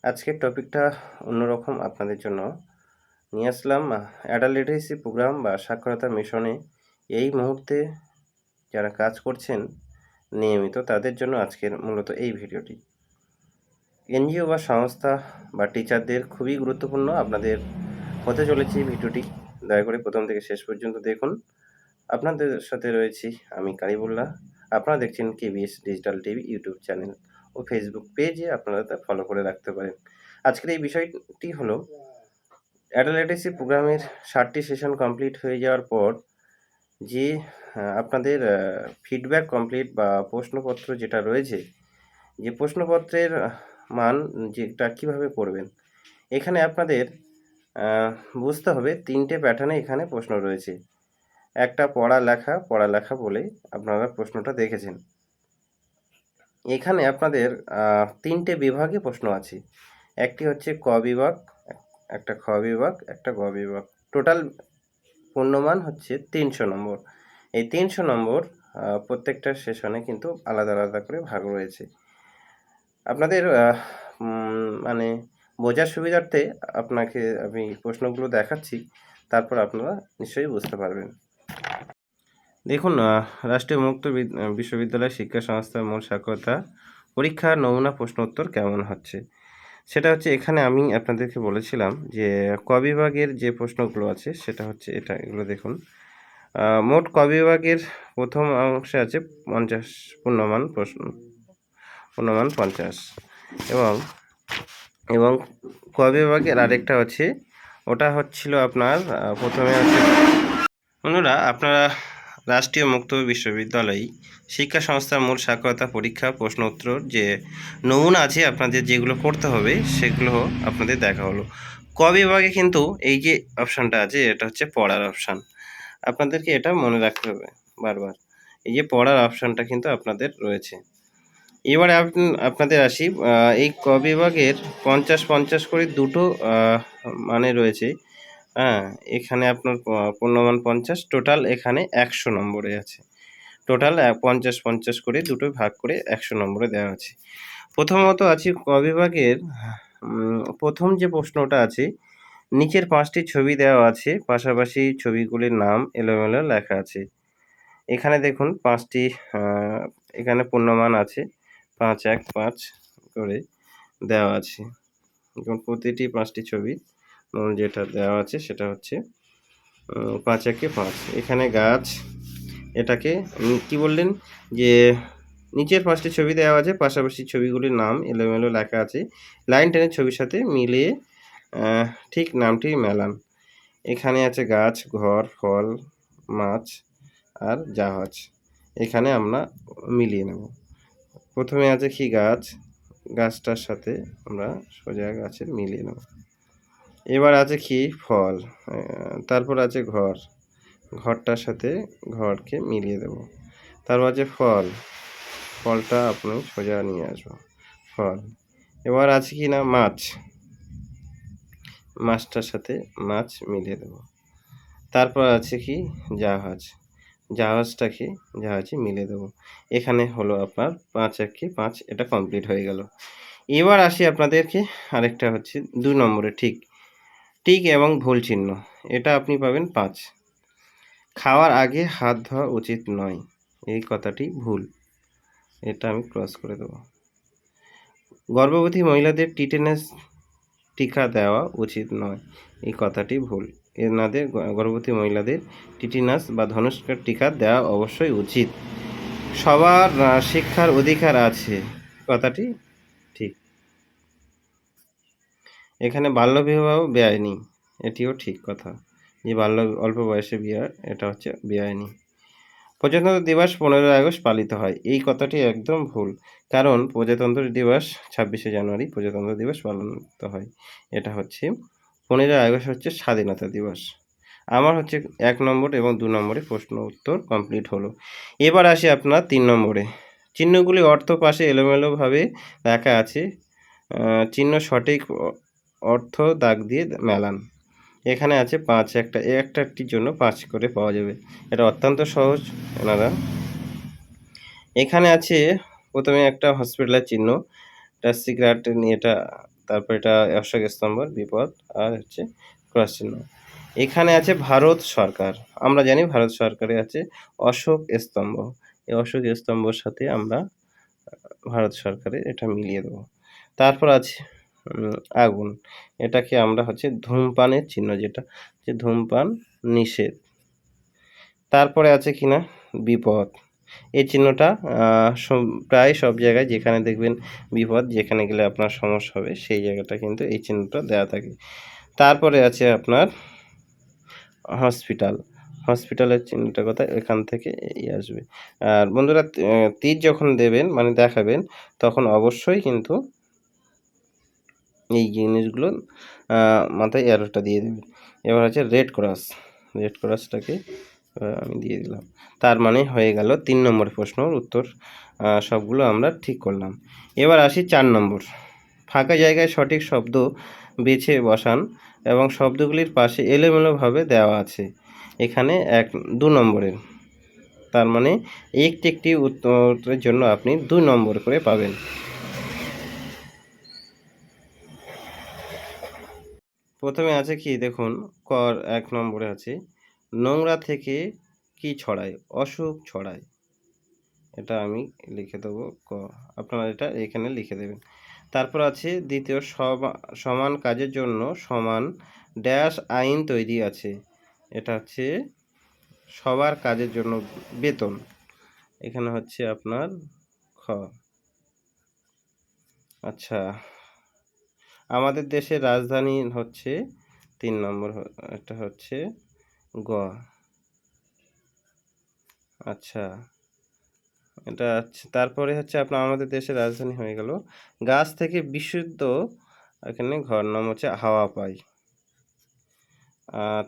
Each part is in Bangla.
আজকের টপিকটা অন্যরকম আপনাদের জন্য নিয়ে আসলাম। অ্যাডাল্ট লিটারেসি প্রোগ্রাম বা সাক্ষরতা মিশনে এই মুহূর্তে যারা কাজ করছেন নিয়মিত তাদের জন্য আজকের মূলত এই ভিডিওটি। এনজিও বা সংস্থা বা টিচারদের খুবই গুরুত্বপূর্ণ আপনাদের হতে চলেছে এই ভিডিওটি। দয়া করে প্রথম থেকে শেষ পর্যন্ত দেখুন। আপনাদের সাথে রয়েছি আমি কারিবুল্লাহ। আপনারা দেখছেন KBS digital TV YouTube channel ও ফেসবুক পেজে আপনারা তা ফলো করে রাখতে পারেন। আজকের এই বিষয়টি হলো অ্যাডাল্ট লিটারেসি প্রোগ্রামের 60টি সেশন কমপ্লিট হয়ে যাওয়ার পর যে আপনাদের ফিডব্যাক কমপ্লিট বা প্রশ্নপত্র যেটা রয়েছে, যে প্রশ্নপত্রের মান যেটা কীভাবে করবেন। এখানে আপনাদের বুঝতে হবে 3টে প্যাটার্নে এখানে প্রশ্ন রয়েছে। একটা পড়ালেখা বলে আপনারা প্রশ্নটা দেখেছেন। এখানে আপনাদের 3টে বিভাগে প্রশ্ন আছে। একটি হচ্ছে ক বিভাগ, একটা খ বিভাগ, একটা গ বিভাগ। টোটাল পূর্ণমান হচ্ছে 300 নম্বর। এই 300 নম্বর প্রত্যেকটা সেশনে কিন্তু আলাদা আলাদা করে ভাগ রয়েছে। আপনাদের মানে বোঝার সুবিধার্থে আপনাকে আমি প্রশ্নগুলো দেখাচ্ছি, তারপর আপনারা নিশ্চয়ই বুঝতে পারবেন। দেখুন, রাষ্ট্রীয় মুক্ত বিশ্ববিদ্যালয় শিক্ষা সংস্থার মূল সাক্ষরতা পরীক্ষার নমুনা প্রশ্ন উত্তর কেমন হচ্ছে, সেটা হচ্ছে এখানে আমি আপনাদেরকে বলেছিলাম যে ক বিভাগের যে প্রশ্নগুলো আছে সেটা হচ্ছে এগুলো দেখুন। মোট ক বিভাগের প্রথম অংশে আছে 50 পূর্ণমান প্রশ্ন, পূর্ণমান 50 এবং ক বিভাগের আরেকটা আছে, ওটা হচ্ছিল আপনার প্রথমে হচ্ছে বন্ধুরা আপনারা রাষ্ট্রীয় মুক্ত বিশ্ববিদ্যালয় শিক্ষা সংস্থার মূল সাক্ষরতা পরীক্ষা প্রশ্ন উত্তর যে নমুনা আছে আপনাদের যেগুলো করতে হবে সেগুলো আপনাদের দেখা হলো। ক বিভাগে কিন্তু এই যে অপশানটা আছে এটা হচ্ছে পড়ার অপশান, আপনাদেরকে এটা মনে রাখতে হবে বারবার। এই যে পড়ার অপশানটা কিন্তু আপনাদের রয়েছে। এবারে আপনাদের আসি, এই ক বিভাগের 50-50 করে দুটো মানে রয়েছে। হ্যাঁ, এখানে আপনার পূর্ণমান 50, টোটাল এখানে 100 নম্বরে আছে। টোটাল 50-50 করে দুটো ভাগ করে 100 নম্বরে দেওয়া আছে। প্রথমত আছে ক বিভাগের প্রথম যে প্রশ্নটা আছে, নিচের 5টি ছবি দেওয়া আছে, পাশাপাশি ছবিগুলির নাম এলোমেলো লেখা আছে। এখানে দেখুন 5টি এখানে পূর্ণমান আছে, 5, 1, 5 করে দেওয়া আছে। এবং প্রতিটি 5টি ছবি যেটা দেওয়া আছে সেটা হচ্ছে 5, 1, 5। এখানে গাছ, এটাকে কি বললেন যে নিচের 5টি ছবি দেওয়া আছে, পাশাপাশি ছবিগুলির নাম এলোমেলো লেখা আছে, লাইন টেনে ছবির সাথে মিলিয়ে ঠিক নামটি মেলান। এখানে আছে গাছ, ঘর, ফল, মাছ আর জাহাজ। এখানে আমরা মিলিয়ে নেব। প্রথমে আছে কি গাছ, গাছটার সাথে আমরা সোজা গাছের মিলিয়ে নেব। এবার আছে কি ফল, তারপর আছে ঘর, ঘরটার সাথে ঘরকে মিলিয়ে দেব। তারপর আছে ফল, ফলটা আপনি সোজা নিয়ে আসবো, ফল। এবার আছে কি না মাছ, মাছটার সাথে মাছ মিলিয়ে দেব। তারপর আছে কি জাহাজ, জাহাজটাকে জাহাজে মিলিয়ে দেব। এখানে হলো আপনার 5, 1, 5, এটা কমপ্লিট হয়ে গেল। এবার আসি আপনাদেরকে আরেকটা হচ্ছে 2 নম্বরে ঠিক এবং ভুল চিহ্ন, এটা আপনি পাবেন 5। খাওয়ার আগে হাত ধোয়া উচিত নয়, এই কথাটি ভুল, এটা আমি ক্রস করে দেব। গর্ভবতী মহিলাদের টিটেনাস টিকা দেওয়া উচিত নয়, এই কথাটি ভুল। এনাদের গর্ভবতী মহিলাদের টিটেনাস বা ধনুষ্কার টিকা দেওয়া অবশ্যই উচিত। সবার শিক্ষার অধিকার আছে, কথাটি ঠিক। এখানে বাল্যবিবাহ বেআইনি, এটিও ঠিক কথা, যে অল্প বয়সে বিয়ে, এটা হচ্ছে বেআইনি। প্রজাতন্ত্র দিবস 15 আগস্ট পালিত হয়, এই কথাটি একদম ভুল, কারণ প্রজাতন্ত্র দিবস 26শে জানুয়ারি প্রজাতন্ত্র দিবস পালিত হয়। এটা হচ্ছে 15 আগস্ট হচ্ছে স্বাধীনতা দিবস। আমার হচ্ছে 1 নম্বর এবং 2 নম্বরে প্রশ্ন উত্তর কমপ্লিট হলো। এবার আসি আপনার 3 নম্বরে। চিহ্নগুলি অর্থ পাশে এলোমেলোভাবে লেখা আছে, চিহ্ন সঠিক অর্থ দাগ দিয়ে মেলান। এখানে আছে 5, একটির জন্য 5 করে পাওয়া যাবে, এটা অত্যন্ত সহজ এনারা। এখানে আছে প্রথমে একটা হসপিটালের চিহ্ন, এটা সিগারেট নিয়ে এটা, তারপর এটা অশোক স্তম্ভ, বিপদ, আর হচ্ছে ক্রস চিহ্ন। এখানে আছে ভারত সরকার। আমরা জানি ভারত সরকারে আছে অশোক স্তম্ভ। এই অশোক স্তম্ভর সাথে আমরা ভারত সরকারের এটা মিলিয়ে দেবো। তারপর আছে আগুন। এটাকে আমরা হচ্ছে ধূমপানের চিহ্ন, যেটা যে ধূমপান নিষেধ। তারপরে আছে কিনা বিপদ। এই চিহ্নটা প্রায় সব জায়গায় যেখানে দেখবেন বিপদ, যেখানে গেলে আপনার সমস্যা হবে, সেই জায়গাটা কিন্তু এই চিহ্নটা দেওয়া থাকে। তারপরে আছে আপনার হসপিটাল। হসপিটালের চিহ্নটা কোথায়? এখান থেকে এই আসবে। আর বন্ধুরা, তীর যখন দেবেন মানে দেখাবেন, তখন অবশ্যই কিন্তু এই জিনিসগুলো মাথায় অ্যারোটা দিয়ে দেবেন। এবার হচ্ছে রেড ক্রস। রেড ক্রসটাকে আমি দিয়ে দিলাম। তার মানে হয়ে গেল ৩ নম্বর প্রশ্নর উত্তর। সবগুলো আমরা ঠিক করলাম। এবার আসি ৪ নম্বর। ফাঁকা জায়গায় সঠিক শব্দ বেছে বসান এবং শব্দগুলির পাশে এলোমেলোভাবে দেওয়া আছে। এখানে ২ নম্বরের। তার মানে একটি একটি উত্তরের জন্য আপনি ২ নম্বর করে পাবেন। প্রথমে আছে কি দেখুন, ১ নম্বরে আছে নোংরা থেকে কি ছড়ায়? অসুখ ছড়ায়। এটা আমি লিখে দেবো ক। আপনারা এটা এখানে লিখে দেবেন। তারপর আছে দ্বিতীয়, সমান কাজের জন্য সমান ড্যাশ আইন তৈরি আছে। এটা হচ্ছে সবার কাজের জন্য বেতন। এখানে হচ্ছে আপনার খ। আচ্ছা, আমাদের দেশের রাজধানী হচ্ছে ৩ নম্বর, এটা হচ্ছে গ। আচ্ছা, এটা তারপরে হচ্ছে আপনার আমাদের দেশের রাজধানী হয়ে গেল। গাছ থেকে বিশুদ্ধ, এখানে ঘর নাম হচ্ছে হাওয়া পাই।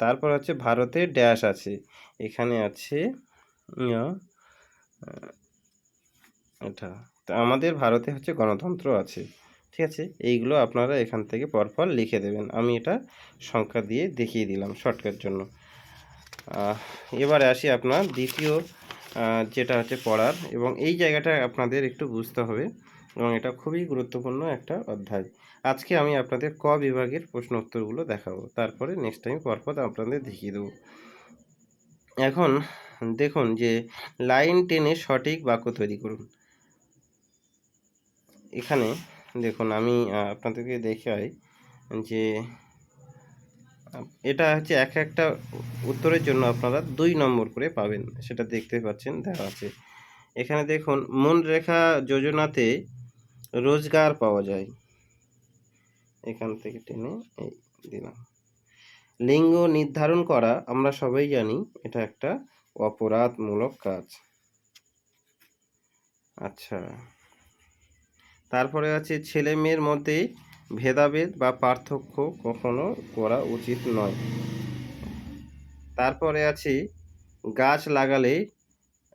তারপর হচ্ছে ভারতে ড্যাশ আছে। এখানে আছে এটা। তো আমাদের ভারতে হচ্ছে গণতন্ত্র আছে। ঠিক আছে? এইগুলো আপনারা এখান থেকে পরপর লিখে দেবেন। আমি এটা সংখ্যা দিয়ে দেখিয়ে দিলাম শর্টকাটের জন্য। এবারে আসি আপনার দ্বিতীয় যেটা হচ্ছে পড়ার, এবং এই জায়গাটা আপনাদের একটু বুঝতে হবে এবং এটা খুবই গুরুত্বপূর্ণ একটা অধ্যায়। আজকে আমি আপনাদের ক বিভাগের প্রশ্ন উত্তরগুলো দেখাবো, তারপরে নেক্সট টাইম পরপর আপনাদের দেখিয়ে দেবো। এখন দেখুন যে লাইন টেনে সঠিক বাক্য তৈরি করুন। এখানে দেখুন আমি আপনাদেরকে দেখাই যে এটা হচ্ছে একটা উত্তরের জন্য আপনারা ২ নম্বর করে পাবেন, সেটা দেখতে পাচ্ছেন দেওয়া আছে। এখানে দেখুন মনরেখা যোজনাতে রোজগার পাওয়া যায়। এখান থেকে টেনে এই দিলাম। লিঙ্গ নির্ধারণ করা আমরা সবাই জানি এটা একটা অপরাধমূলক কাজ। আচ্ছা, তারপরে আছে ছেলে মেয়ের মধ্যে ভেদাভেদ বা পার্থক্য কখনো করা উচিত নয়। তারপরে আছে গাছ লাগালে,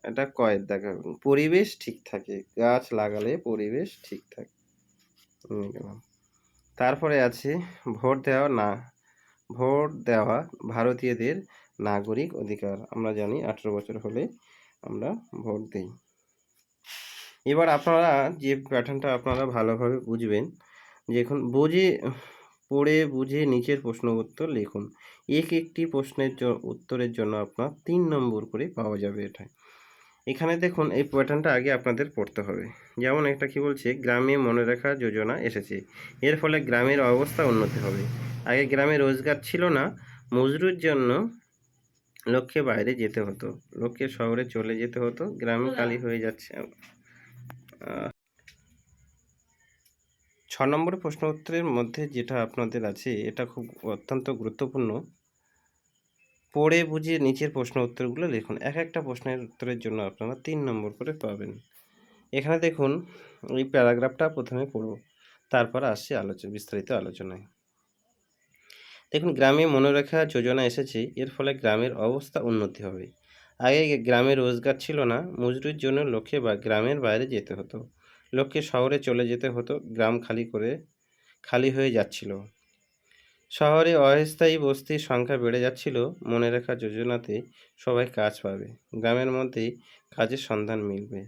এটা কয়ের দেখাবেন, পরিবেশ ঠিক থাকে। গাছ লাগালে পরিবেশ ঠিক থাকে। তারপরে আছে ভোট দেওয়া ভারতীয়দের নাগরিক অধিকার। আমরা জানি ১৮ বছর হলে আমরা ভোট দিই। এবার আপনারা যে প্যাটার্নটা আপনারা ভালোভাবে বুঝবেন, যে এখন পড়ে বুঝে নিচের প্রশ্ন উত্তর লিখুন। একটি প্রশ্নের উত্তরের জন্য আপনার ৩ নম্বর করে পাওয়া যাবে এটা। এখানে দেখুন এই প্যাটার্নটা আগে আপনাদের পড়তে হবে। যেমন একটা কি বলছে, গ্রামে মনোরেখা যোজনা এসেছে, এর ফলে গ্রামের অবস্থা উন্নতি হবে। আগে গ্রামে রোজগার ছিল না, মজুরির জন্য লোককে বাইরে যেতে হতো, লোককে শহরে চলে যেতে হতো, গ্রামে খালি হয়ে যাচ্ছে। ৬ নম্বর প্রশ্ন উত্তরের মধ্যে যেটা আপনাদের আছে এটা খুব অত্যন্ত গুরুত্বপূর্ণ। পড়ে বুঝিয়ে নিচের প্রশ্ন উত্তরগুলো লিখুন। একটা প্রশ্নের উত্তরের জন্য আপনারা ৩ নম্বর করে পাবেন। এখানে দেখুন এই প্যারাগ্রাফটা প্রথমে পড়ব, তারপর আসছে বিস্তারিত আলোচনায়। দেখুন, গ্রামে মনোরেখা যোজনা এসেছে, এর ফলে গ্রামের অবস্থা উন্নতি হবে। আগে গ্রামে রোজগার ছিল না, মজুরির জন্য লোককে গ্রামের বাইরে যেতে হতো, লোককে শহরে চলে যেতে হতো, গ্রাম খালি হয়ে যাচ্ছিল, শহরে অস্থায়ী বস্তির সংখ্যা বেড়ে যাচ্ছিল। মনোরেখা যোজনাতে সবাই কাজ পাবে, গ্রামের মধ্যেই কাজের সন্ধান মিলবে,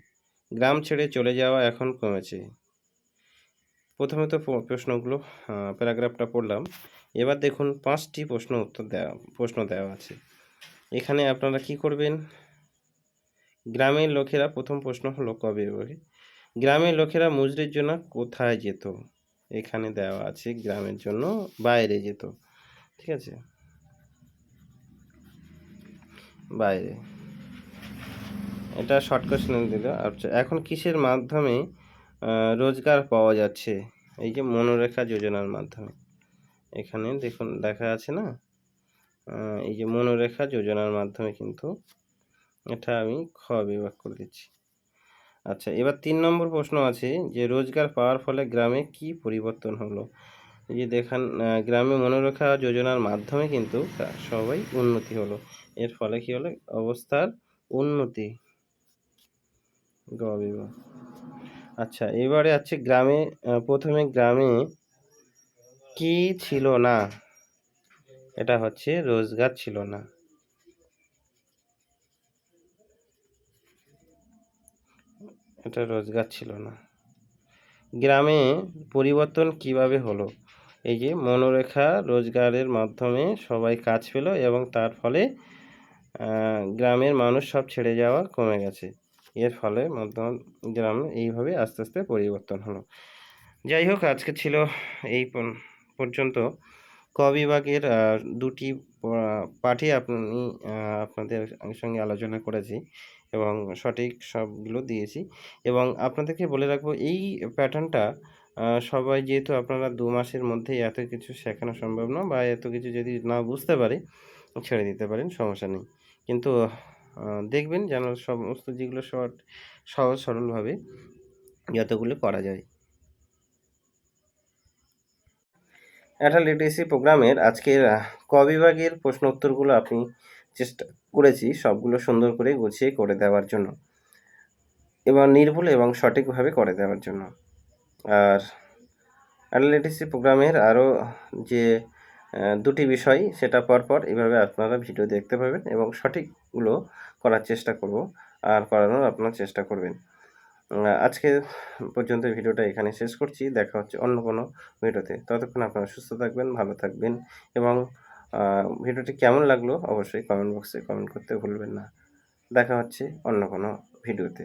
গ্রাম ছেড়ে চলে যাওয়া এখন কমেছে। প্রথমে তো প্রশ্নগুলো প্যারাগ্রাফটা পড়লাম। এবার দেখুন 5টি প্রশ্ন দেওয়া আছে। এখানে আপনারা কি করবেন? গ্রামের লোকেরা, প্রথম প্রশ্ন হলো ক বিভাগে, গ্রামের লোকেরা মজুরির জন্য কোথায় যেত? এখানে দেওয়া আছে গ্রামের জন্য বাইরে যেত। ঠিক আছে, বাইরে। এটা শর্ট কোশ্চেন দিল। আচ্ছা, এখন কিসের মাধ্যমে রোজগার পাওয়া যাচ্ছে? এই যে মনোরেখা যোজনার মাধ্যমে। এখানে দেখুন লেখা আছে না, এই যে মনোরেখা যোজনার মাধ্যমে কিন্তু এটা আমি খ বিভাগ করে দিচ্ছি। আচ্ছা, এবার 3 নম্বর প্রশ্ন আছে যে রোজগার পাওয়ার ফলে গ্রামে কি পরিবর্তন হলো? এই যে দেখান, গ্রামে মনোরেখা যোজনার মাধ্যমে কিন্তু সবাই উন্নতি হলো। এর ফলে কি হলো? অবস্থার উন্নতি। গ বিভাগ। আচ্ছা, এবারে আছে গ্রামে, প্রথমে গ্রামে কি ছিল না? এটা হচ্ছে রোজগার ছিল না। এটা রোজগার ছিল না। গ্রামে পরিবর্তন কিভাবে হলো? এই যে মনোরেখা রোজগারের মাধ্যমে সবাই কাজ পেল এবং তার ফলে গ্রামের মানুষ সব ছেড়ে যাওয়া কমে গেছে। এর ফলে গ্রাম এইভাবে আস্তে আস্তে পরিবর্তন হলো। যাই হোক, আজকে ছিল এই পর্যন্ত। ক বিভাগের 2টি পাঠই আপনাদের সঙ্গে আলোচনা করেছি এবং সঠিক সবগুলো দিয়েছি। এবং আপনাদেরকে বলে রাখবো, এই প্যাটার্নটা সবাই, যেহেতু আপনারা 2 মাসের মধ্যেই এত কিছু শেখানো সম্ভব না, বা এত কিছু যদি না বুঝতে পারে ছেড়ে দিতে পারেন, সমস্যা নেই। কিন্তু দেখবেন যেন সমস্ত যেগুলো সহজ সরলভাবে যতগুলো করা যায়। একটা লিটারেসি প্রোগ্রামের আজকের ক বিভাগের প্রশ্ন উত্তরগুলো আপনি চেষ্টা করেছি সবগুলো সুন্দর করে গুছিয়ে করে দেওয়ার জন্য এবং নির্ভুল এবং সঠিকভাবে করে দেওয়ার জন্য। আর অ্যানালিটিক্স প্রোগ্রামের আরও যে 2টি বিষয়, সেটা পরপর এভাবে আপনারা ভিডিও দেখতে পাবেন এবং সঠিকগুলো করার চেষ্টা করব আর করানোর আপনারা চেষ্টা করবেন। আজকে পর্যন্ত ভিডিওটা এখানে শেষ করছি। দেখা হচ্ছে অন্য কোনো ভিডিওতে। ততক্ষণ আপনারা সুস্থ থাকবেন, ভালো থাকবেন এবং ভিডিওটি কেমন লাগলো অবশ্যই কমেন্ট বক্সে কমেন্ট করতে ভুলবেন না। দেখা হচ্ছে অন্য কোনো ভিডিওতে।